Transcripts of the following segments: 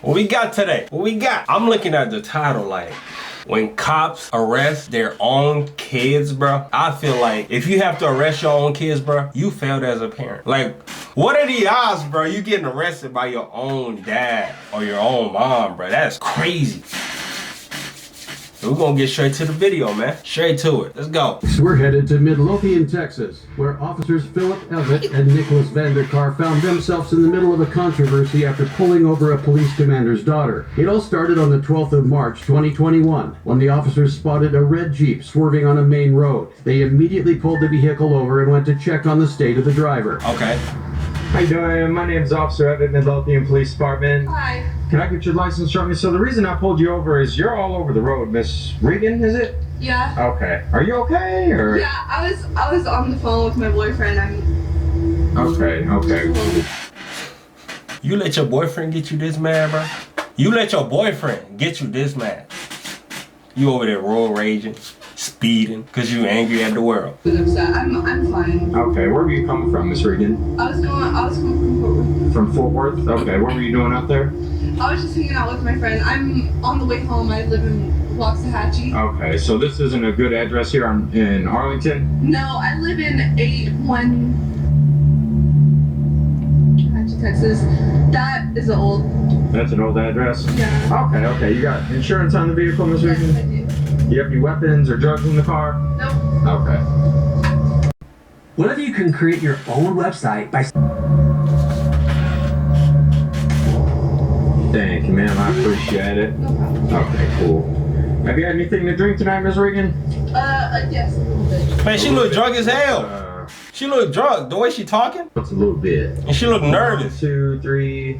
What we got today? What we got? I'm looking at the title like, when cops arrest their own kids, bro. I feel like if you have to arrest your own kids, bro, you failed as a parent. Like, what are the odds, bro? You getting arrested by your own dad or your own mom, bro? That's crazy. We're gonna get straight to the video, man. Straight to it. Let's go. We're headed to Midlothian, Texas, where officers Philip Evett and Nicholas Vanderkar found themselves in the middle of a controversy after pulling over a police commander's daughter. It all started on the 12th of March, 2021, when the officers spotted a red Jeep swerving on a main road. They immediately pulled the vehicle over and went to check on the state of the driver. Okay. How you doing? My name's Officer Evett, Midlothian Police Department. Hi. Can I get your license from you? So the reason I pulled you over is you're all over the road, Miss Regan, is it? Yeah. Okay. Are you okay, or? Yeah, I was on the phone with my boyfriend. Okay. You let your boyfriend get you this mad, bro? You let your boyfriend get you this mad? You over there road raging, speeding, cause you angry at the world. I was upset. I'm fine. Okay, where were you coming from, Miss Regan? I was coming from Fort Worth. From Fort Worth? Okay, what were you doing out there? I was just hanging out with my friend. I'm on the way home. I live in Waxahachie. Okay, so this isn't a good address here in Arlington? No, I live in 81 Texas. That is old. That's an old address? Yeah. Okay. You got insurance on the vehicle, Miss Yes, Regan? I do. Do you have any weapons or drugs in the car? Nope. Okay. What if you can create your own website by... Thank you, ma'am. I appreciate it. No problem. Okay, cool. Have you had anything to drink tonight, Miss Regan? Yes, a little bit. Man, she look drunk as hell. She look drunk. The way she talking, What's a little bit? and she look 1, nervous. 2, 3.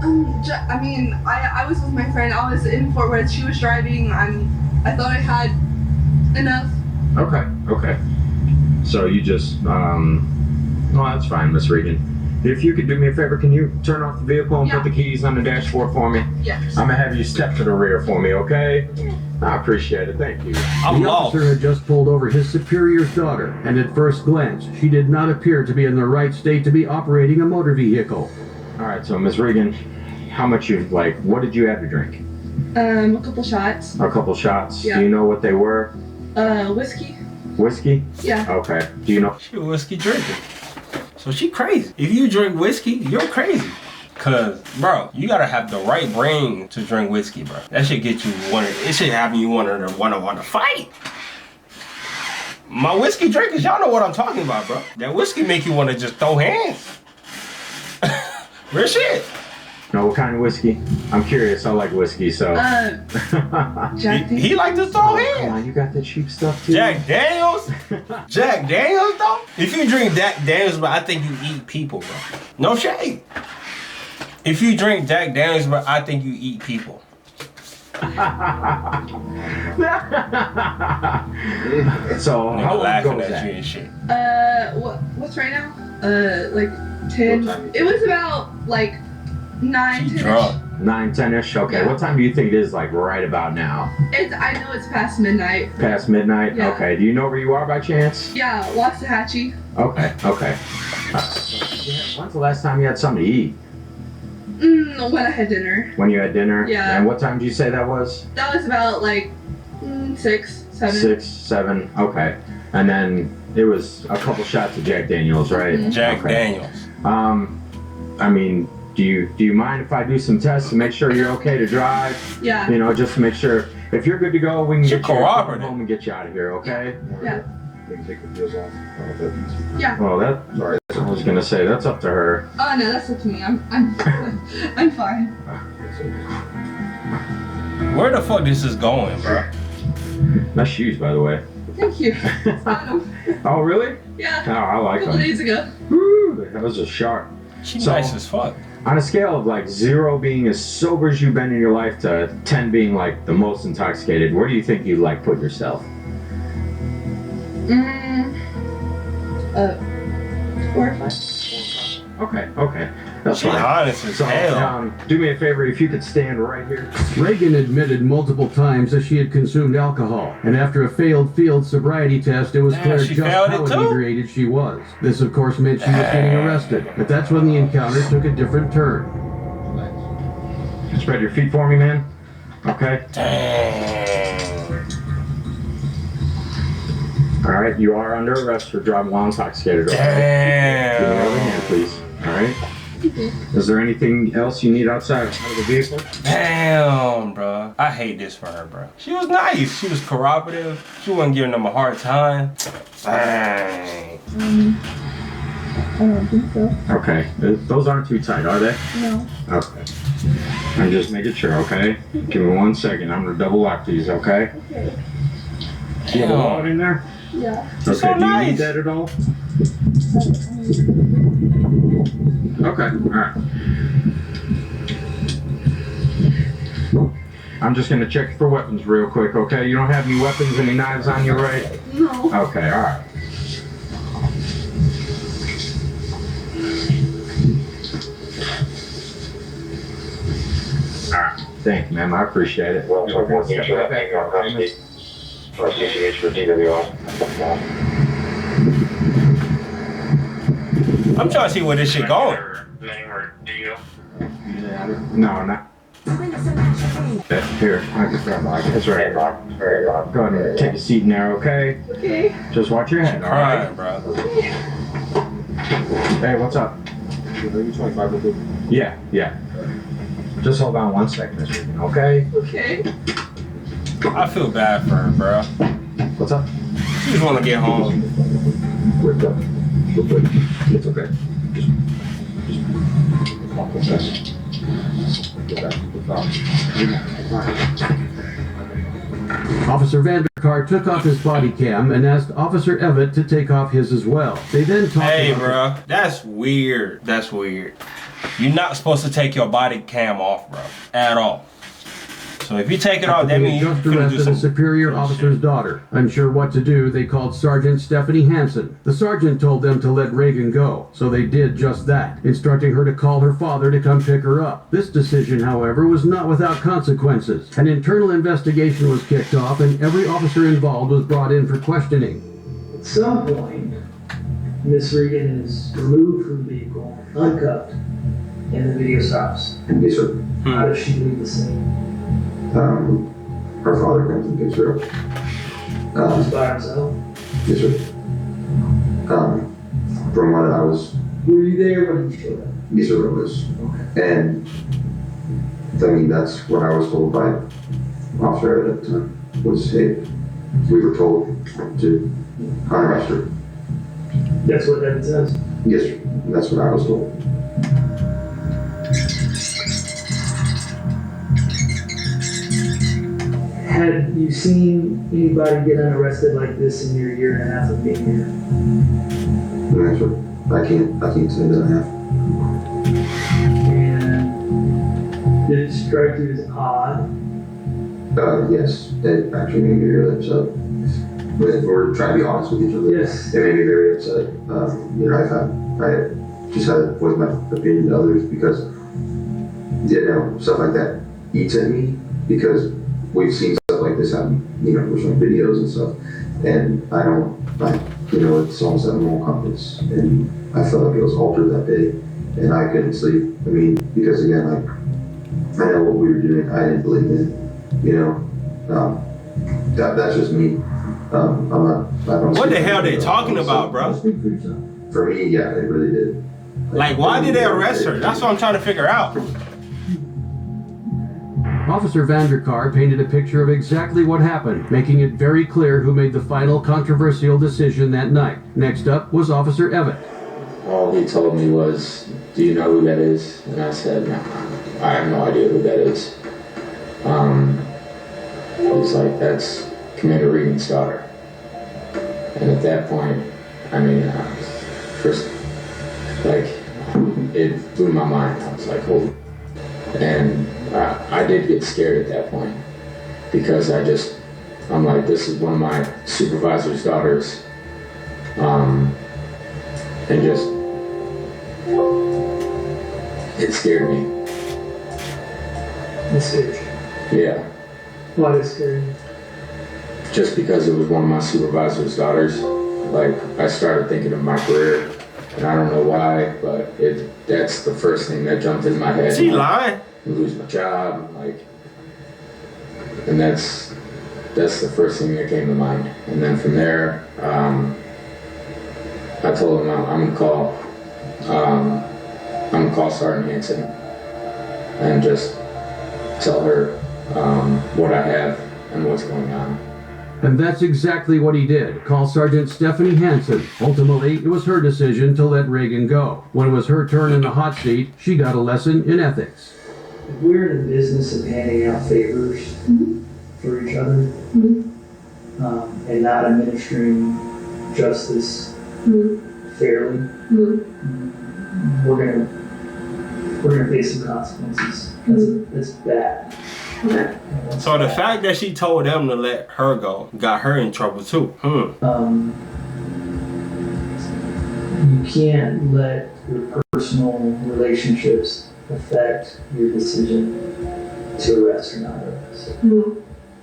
I mean, I was with my friend. I was in Fort Worth. She was driving. I thought I had enough. Okay. So you just, well, that's fine, Miss Regan. If you could do me a favor, can you turn off the vehicle and put the keys on the dashboard for me? Yes. I'm gonna have you step to the rear for me, okay? I appreciate it. Thank you. I'm The lost. officer had just pulled over his superior's daughter, and at first glance, she did not appear to be in the right state to be operating a motor vehicle. All right, so Miss Regan, how much what did you have to drink? A couple shots. A couple shots. Yeah. Do you know what they were? Whiskey. Whiskey? Yeah. Okay. Do you know? She a whiskey drinker. So she crazy. If you drink whiskey, you're crazy. Cause, bro, you gotta have the right brain to drink whiskey, bro. That should get you it should have you want to fight. My whiskey drinkers, y'all know what I'm talking about, bro. That whiskey make you want to just throw hands. Real shit. Know what kind of whiskey? I'm curious. I like whiskey, so. Jack He like to throw Come hands. on, you got the cheap stuff too. Jack Daniels? Jack Daniels, though? If you drink Jack Daniels, bro, I think you eat people, bro. No shade. If you drink Jack Daniels, bro, I think you eat people. So Nigga how long laughing goes at you that? and shit. what's right now? Like 10. What time? It was about like 9, She 10. drunk. 9, 10ish. Okay. Yeah. What time do you think it is? Like right about now? I know it's past midnight. Past midnight. Yeah. Okay. Do you know where you are by chance? Yeah, Waxahachie. Okay. When's the last time you had something to eat? When I had dinner. When you had dinner? Yeah. And what time did you say that was? That was about like 6, 7. 6, 7. Okay. And then it was a couple shots of Jack Daniels, right? Mhm. Jack Okay. Daniels. I mean, do you mind if I do some tests to make sure you're okay to drive? Yeah. You know, just to make sure if you're good to go, we can You're get you cooperative. home and get you out of here, okay? Yeah. We can take the wheels off. Yeah. Well, I was gonna say that's up to her. Oh no, that's up to me. I'm I'm fine. Where the fuck this is going, bro? Nice shoes, by the way. Thank you. Got 'em. Oh, really? Yeah. Oh, I A like couple them. days ago. Woo, that was just sharp. She So- nice as fuck. On a scale of like 0 being as sober as you've been in your life to 10 being like the most intoxicated, where do you think you like put yourself? 4 or 5. Okay. That's She fine. honest as So, hell. do me a favor, if you could stand right here. Reagan admitted multiple times that she had consumed alcohol, and after a failed field sobriety test, it was Damn, clear she just failed how it too? inebriated she was. This, of course, meant she was getting arrested, but that's when the encounter took a different turn. Spread your feet for me, man. Okay. Dang. All right. You are under arrest for driving while intoxicated. Okay? Give me your other hand, Damn. please. All right. Is there anything else you need outside of the vehicle? Damn, bro. I hate this for her, bro. She was nice. She was cooperative. She wasn't giving them a hard time. Dang. I don't think so. Okay. Those aren't too tight, are they? No. Okay. I'm just making sure, okay? Give me 1 second. I'm gonna double lock these, okay? Okay. Do you have a wallet in there? Yeah. Okay. so Do you nice. need that at all? Okay. All right. I'm just gonna check for weapons real quick, okay? You don't have any weapons, any knives on you, right? No. Okay. All right. All right. Thank you, ma'am. I appreciate it. Well, We're gonna step right back up, okay, miss? I'm trying to see where this shit going. No, not. Here, I can grab my. It's right. Go ahead and take a seat in there, okay? Okay. Just watch your head, all right? Alright, bro. Hey, what's up? Yeah, yeah. Just hold on 1 second, Miss Regan, okay? Okay. I feel bad for her, bro. What's up? She just want to get home. We're good. We're good. It's okay. Just come on, get back. Officer Vanderkar took off his body cam and asked Officer Evett to take off his as well. They then talked Hey, about bro. That's weird. That's weird. You're not supposed to take your body cam off, bro. At all. So if you take it off, that They means you just couldn't do arrested a some superior officer's daughter. Unsure what to do, they called Sergeant Stephanie Hansen. The sergeant told them to let Reagan go, so they did just that, instructing her to call her father to come pick her up. This decision, however, was not without consequences. An internal investigation was kicked off, and every officer involved was brought in for questioning. At some point, Miss Regan is removed from the vehicle, uncuffed, and the video stops. Yes, sir. How does she leave the scene? Her father comes and picks her up. She's by herself? Yes, sir. From what I was, Were you there when he showed up? yes, sir, I was. And, I mean, that's what I was told by Officer at the time, was, hey, we were told to arrest her. That's what that says. Yes, sir. That's what I was told. Had you seen anybody get unarrested like this in your year and a half of being here? No, sir. I can't say that I have. And did it strike you as odd? Yes, it actually made me really upset. We're trying to be honest with each other. Yes. It made me very upset. You know, I just had to voice my opinion to others because, you know, stuff like that eats at me because we've seen stuff like this happen, you know, with some videos and stuff, and I don't, like, you know, it's almost at moral compass, and I felt like it was altered that day, and I couldn't sleep. I mean, because again, like, I know what we were doing, I didn't believe in, you know, that's just me. I'm not, I don't. What the hell they talking about, bro? Speak for yourself. For me, yeah, it really did. Like, why did they arrest her? That's what I'm trying to figure out. Officer Vanderkar painted a picture of exactly what happened, making it very clear who made the final controversial decision that night. Next up was Officer Evett. All he told me was, do you know who that is? And I said, no, I have no idea who that is. He's like, that's Commander Regan's daughter. And at that point, I mean, first, like, it blew my mind. I was like, holy. And I did get scared at that point because I'm like, this is one of my supervisor's daughters. And just, it scared me. It scared you. Yeah, Why did it scare you? just because it was one of my supervisor's daughters. Like, I started thinking of my career And I don't know why, but that's the first thing that jumped in my head. She lying. Lose my job, like, and that's the first thing that came to mind. And then from there, I told him I'm gonna call Sergeant Hanson and just tell her what I have and what's going on. And that's exactly what he did. Call Sergeant Stephanie Hansen. Ultimately, it was her decision to let Reagan go. When it was her turn in the hot seat, she got a lesson in ethics. If we're in the business of handing out favors for each other and not administering justice fairly, we're gonna face some consequences. That's bad. So the fact that she told them to let her go got her in trouble too. You can't let your personal relationships affect your decision to arrest or not arrest. You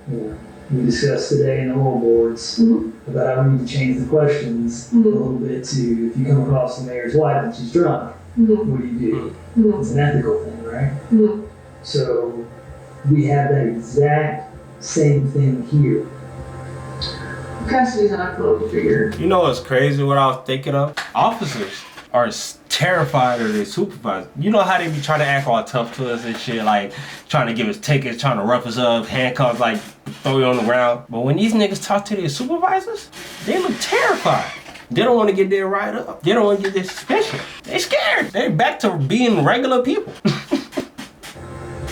know, we discussed today in the whole boards about how we need to change the questions a little bit to, if you come across the mayor's wife and she's drunk, what do you do? It's an ethical thing, right? So we have that exact same thing here. Cassidy's an uncle figure. You know what's crazy? What I was thinking of? Officers are terrified of their supervisor. You know how they be trying to act all tough to us and shit, like trying to give us tickets, trying to rough us up, handcuffs, like throw you on the ground. But when these niggas talk to their supervisors, they look terrified. They don't want to get their right up. They don't want to get their suspicion. They scared. They're back to being regular people.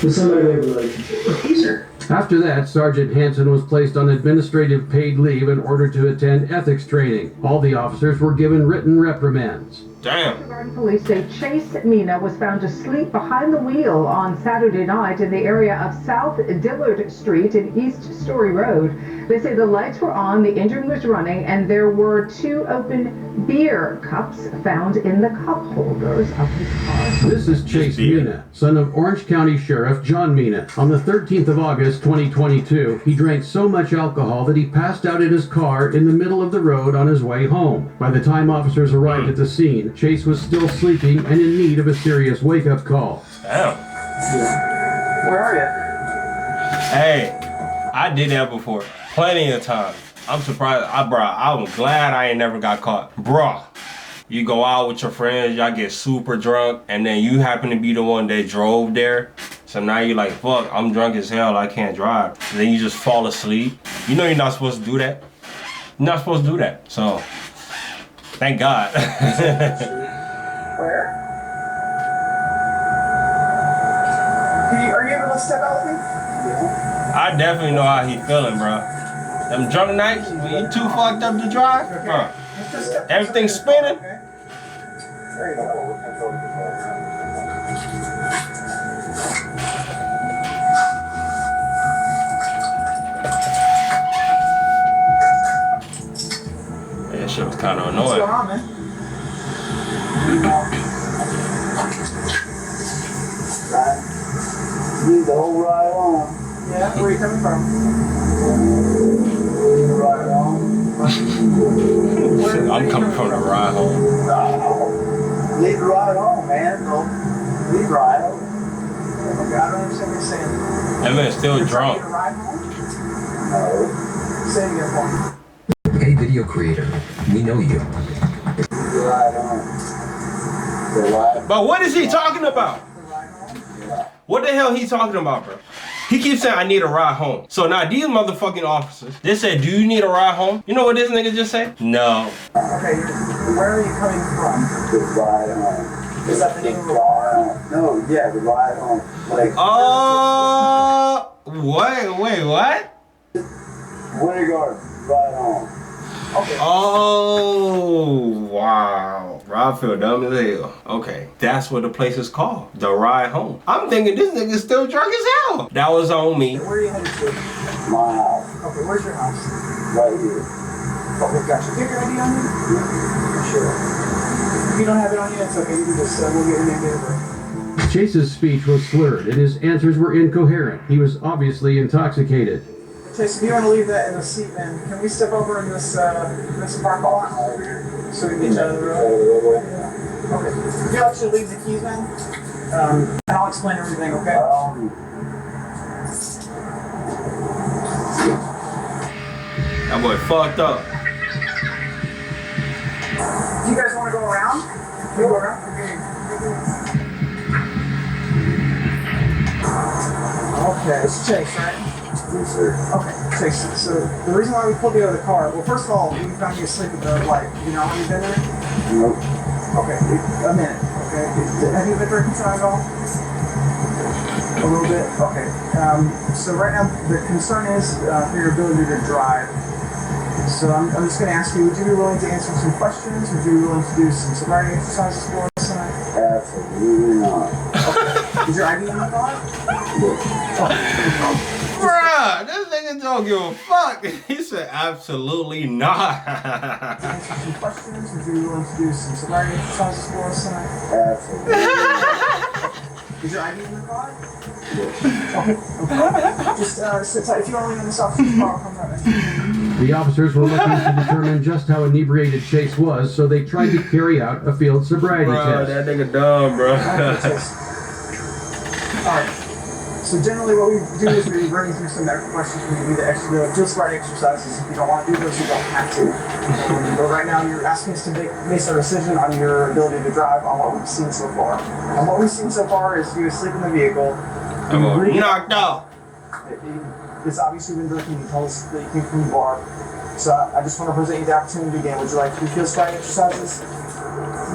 With somebody we have a relationship with. Teaser. After that, Sergeant Hansen was placed on administrative paid leave in order to attend ethics training. All the officers were given written reprimands. Damn. Garden police say Chase Mina was found asleep behind the wheel on Saturday night in the area of South Dillard Street and East Story Road. They say the lights were on, the engine was running, and there were 2 open beer cups found in the cup holders of his car. This is Chase Mina, son of Orange County Sheriff John Mina. On the 13th of August, 2022, he drank so much alcohol that he passed out in his car in the middle of the road on his way home. By the time officers arrived at the scene, Chase was still sleeping and in need of a serious wake-up call. Damn. Where are you? Hey, I did that before. Plenty of times. I'm surprised. I'm glad I ain't never got caught. Bruh, you go out with your friends, y'all get super drunk, and then you happen to be the one that drove there. So now you're like, fuck, I'm drunk as hell, I can't drive. And then you just fall asleep. You know you're not supposed to do that. You're not supposed to do that. So, thank God. Where? Are you able to step out with me? I definitely know how he feeling, bro. Them drunk nights, when you too fucked up to drive, everything's spinning. There you go. That shit was kind of What's annoying. going on, man? Need the whole ride on. Yeah, where are you coming from? Ride on. I'm coming from the ride home. Need the ride home, man. Need the ride home. I don't understand what you're saying. That man's still You're trying drunk. to get a ride home? No. Say it again for me. Hey, video creator, we know you. The ride home. The ride. But what is he talking about? What the hell he talking about, bro? He keeps saying, I need a ride home. So now these motherfucking officers, they said, do you need a ride home? You know what this nigga just said? No. Okay, where are you coming from? The ride home. Is that the name of the bar? No, yeah, the ride home. Like, Wait, what? Winter Garden, ride home. Okay. Oh, wow. Bro, I feel dumb as hell. Okay, that's what the place is called. The Ride Home. I'm thinking this nigga's still drunk as hell. That was on me. Where are you headed to? My house. Okay, where's your house? Right here. Okay, gotcha. Do you have your ID on you? Yeah. Sure. If you don't have it on you, it's okay. You can just, we'll get your name and birth. Chase's speech was slurred and his answers were incoherent. He was obviously intoxicated. Chase, if you want to leave that in the seat, then can we step over in this parking lot so we can get you out of the road? You actually leave the keys, man. And I'll explain everything, okay? That boy fucked up. Do you guys want to go around? Can we go around? Okay, it's Chase, right? Yes, sir. Okay, Chase. So the reason why we pulled you out of the car, well, first of all, we found you asleep at the light. You know when you've been there? Nope. Okay, a minute. Okay, have you been drinking tonight at all? A little bit. Okay. So right now the concern is for your ability to drive. So I'm just going to ask you: would you be willing to answer some questions? Would you be willing to do some sobriety exercises for us tonight? Absolutely not. Is your ID in the car? Bruh, this nigga don't give a fuck. He said absolutely not. Answer some questions. Would you be willing to do some sobriety exercises for us tonight? Absolutely not. Is your ID in the car? Okay. Just sit tight. If you want to lean in this officer's car, I'll come right back. The officers were looking to determine just how inebriated Chase was, so they tried to carry out a field sobriety Bro, test. that nigga dumb, bro. Alright. So generally what we do is we bring you through some medical questions when you do the field sobriety exercises. If you don't want to do those, you don't have to. But right now you're asking us to base our decision on your ability to drive on what we've seen so far. And what we've seen so far is you asleep in the vehicle. Knocked out. It's obviously been drinking. You told us that you came from the bar. So I just want to present you the opportunity again. Would you like to do field sobriety exercises?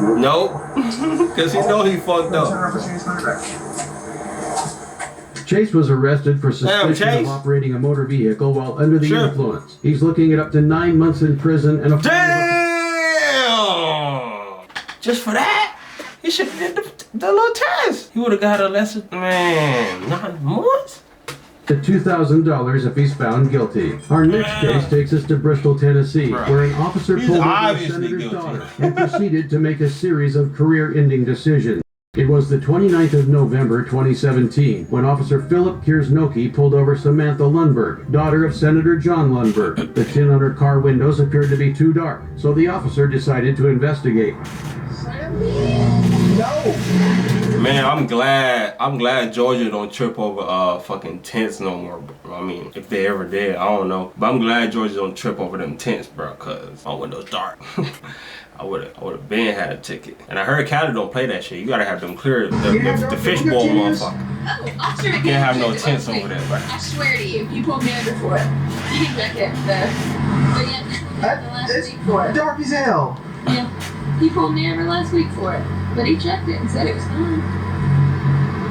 Nope. Because he know he fucked Turn up. around for Shane's back. Chase was arrested for suspicion Chase. of operating a motor vehicle while under the Sure. influence. He's looking at up to 9 months in prison and a Damn! Just for that? He should have did the little test. He would have got a lesser. Man, 9 months? to $2,000 if he's found guilty. Our next case takes us to Bristol, Tennessee, where an officer He's pulled over a obviously senator's guilty. daughter and proceeded to make a series of career-ending decisions. It was the 29th of November 2017 when Officer Philip Kiersnoki pulled over Samantha Lundberg, daughter of Senator John Lundberg. The tin on her car windows appeared to be too dark, so the officer decided to investigate. Man, I'm glad Georgia don't trip over fucking tents no more, bro. I mean, if they ever did, I don't know. But I'm glad Georgia don't trip over them tents, bro, cause my window's dark. I would've been had a ticket. And I heard Cali don't play that shit. You gotta have them clear the fishbowl motherfucker. Oh, officer, You can't have no tents over there, bro. I swear to you, you pulled me over for it. You can check it. But yeah, you pulled me over last week for it. Dark as hell. Yeah, he pulled me over last week for it. But he checked it and said it was fine.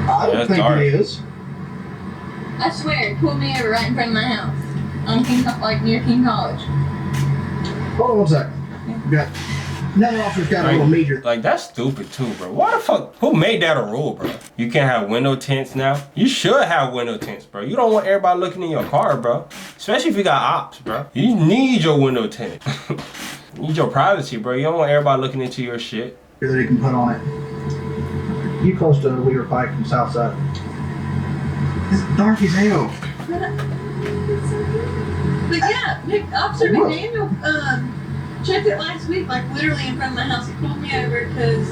I don't think dark. it is. I swear, he pulled me over right in front of my house. On King, like near King College. Hold on one second. Got another officer's got a little meter. Like, that's stupid too, bro. Why the fuck? Who made that a rule, bro? You can't have window tints now? You should have window tints, bro. You don't want everybody looking in your car, bro. Especially if you got ops, bro. You need your window tint. You need your privacy, bro. You don't want everybody looking into your shit. That he can put on it. You close to Weaver Pike from South Side. It's dark as hell. But yeah, Officer McDaniel checked it last week, like literally in front of my house. He pulled me over because,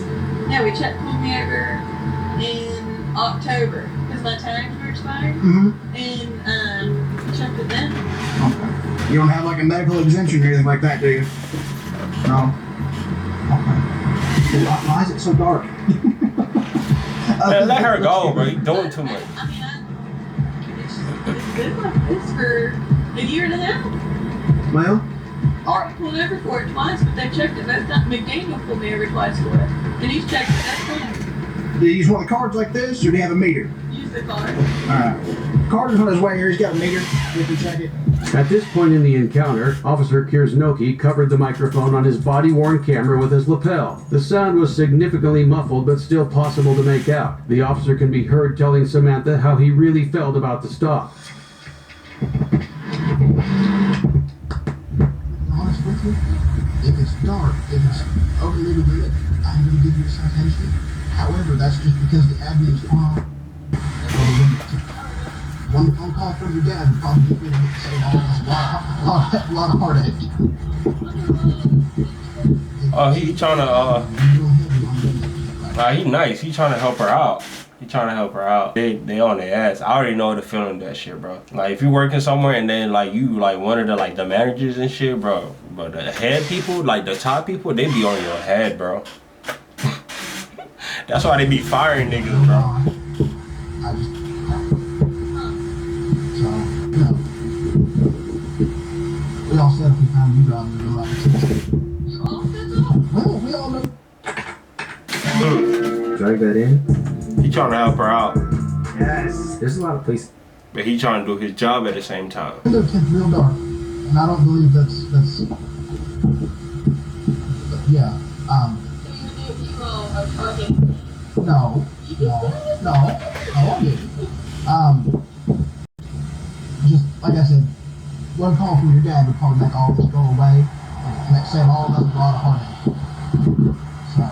yeah, pulled me over in October because my tags were expired. Mm-hmm. And checked it then. Okay. You don't have like a medical exemption or anything like that, do you? No. Okay. Why is it so dark? Man, let her go, bro. You doing too much. I mean, it's been like this for a year and a half. Well, I pulled over for it twice, but they checked it both times. McDaniel pulled me over twice for it. And he's checked it both times. do you use one of the cards like this, or do you have a meter? Use the card. Alright. Carter's on his way here. He's got a meter. We can check it. At this point in the encounter, Officer Kiersnoki covered the microphone on his body-worn camera with his lapel. The sound was significantly muffled, but still possible to make out. The officer can be heard telling Samantha how he really felt about the stop. Honest with you, if it's dark, if it's overly lit, I'm going to give you a citation. However, that's just because the admin's on. One phone call from your dad would probably give you a lot of heartache. Oh, he trying to Nah, he nice. He trying to help her out. He trying to help her out. They on their ass. I already know the feeling of that shit, bro. Like, if you working somewhere and then, like, you, like, one of the, like, the managers and shit, bro. But the head people, like, the top people, they be on your head, bro. That's why they be firing niggas, bro. I just, so, you know, we all said if we found you guys, we'd go out and You all said that? well, we all know. Drag that in. He trying to help her out. Yes. There's a lot of places. But he trying to do his job at the same time. Window tint's real dark, and I don't believe that's, but yeah, You all are talking. no, I didn't. Just like I said, one call from your dad would probably make all this go away, and that saved all of us a lot of heartache. So.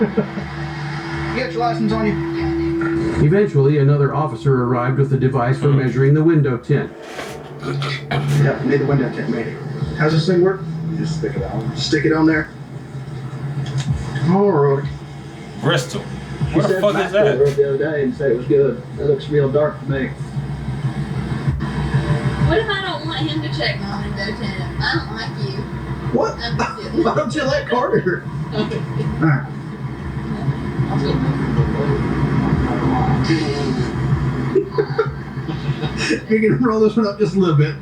You got your license on you? Eventually, another officer arrived with a device for measuring the window tint. Yep, need the window tint made. How's this thing work? You just stick it on. Stick it on there. Alright. Bristol. Where the fuck is that? The other day and said it was good. It looks real dark to me. What if I don't want him to check my window tint? I don't like you. What? I'm just kidding. Why don't you let Carter? Alright. You're gonna roll this one up just a little bit.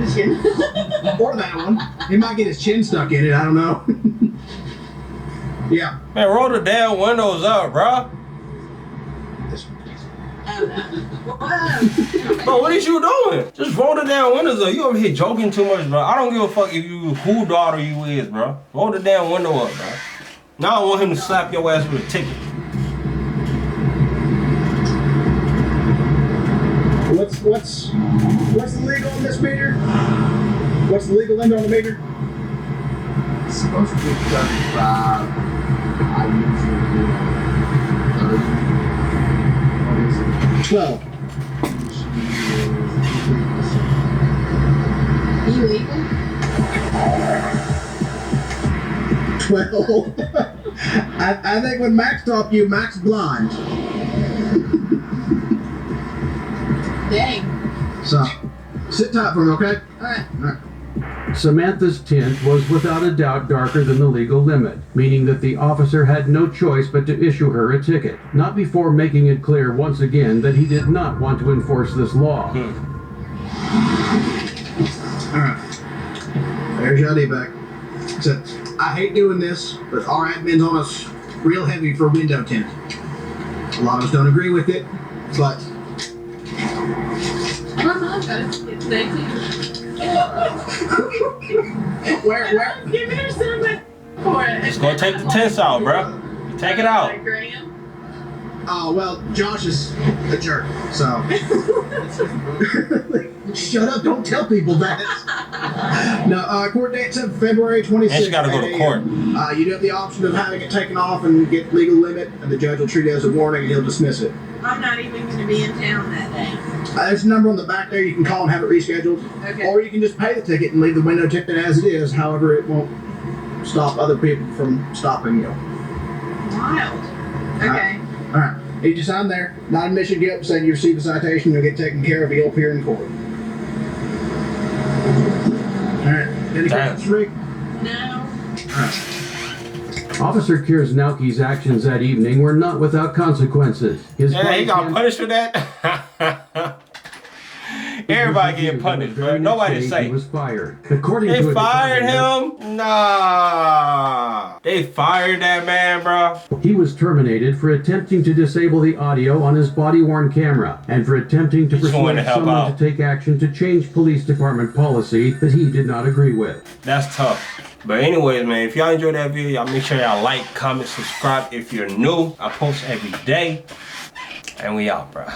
Just kidding. Or that one. He might get his chin stuck in it, I don't know. Yeah. Man, roll the damn windows up, bro. Bro, what is you doing? Just roll the damn windows up. You over here joking too much, bro. I don't give a fuck if you who daughter you is, bro. Roll the damn window up, bro. Now I want him to slap your ass with a ticket. What's the legal on this meter? What's the legal limit on the meter? It's supposed to be 35. I usually do 30. What is it? 12. You legal? 12. I think when Max talked to you, Max blind. Dang. So, sit tight for him, okay? Alright. Samantha's tint was without a doubt darker than the legal limit, meaning that the officer had no choice but to issue her a ticket, not before making it clear once again that he did not want to enforce this law. Alright. There's your ID back. So, I hate doing this, but our admin's on us real heavy for window tint. A lot of us don't agree with it, but Thank you. where? Give me some for it. Just go take the tents out, bro. Take it out. Oh, well, Josh is a jerk, so. Shut up, don't tell people that. No, court date's of February 26th. And she gotta go to court. You do have the option of having it taken off and get legal limit, and the judge will treat it as a warning and he'll dismiss it. I'm not even going to be in town that day. There's a number on the back there, you can call and have it rescheduled. Okay. Or you can just pay the ticket and leave the window tinted as it is, however, it won't stop other people from stopping you. Wild. Okay. Alright, you just sign there. Not admission guilt, saying you received a citation, you'll get taken care of, you'll appear in court. Alright, any questions, Rick? No. Alright. Officer Kiersnowski's actions that evening were not without consequences. His Yeah, he got punished for that. Everybody getting punished, bro. Nobody He safe. was fired. According They to a fired department him? Nah. They fired that man, bro. He was terminated for attempting to disable the audio on his body-worn camera and for attempting to He just wanted persuade to help someone out. to take action to change police department policy that he did not agree with. That's tough. But anyways, man, if y'all enjoyed that video, y'all make sure y'all like, comment, subscribe if you're new. I post every day. And we out, bro.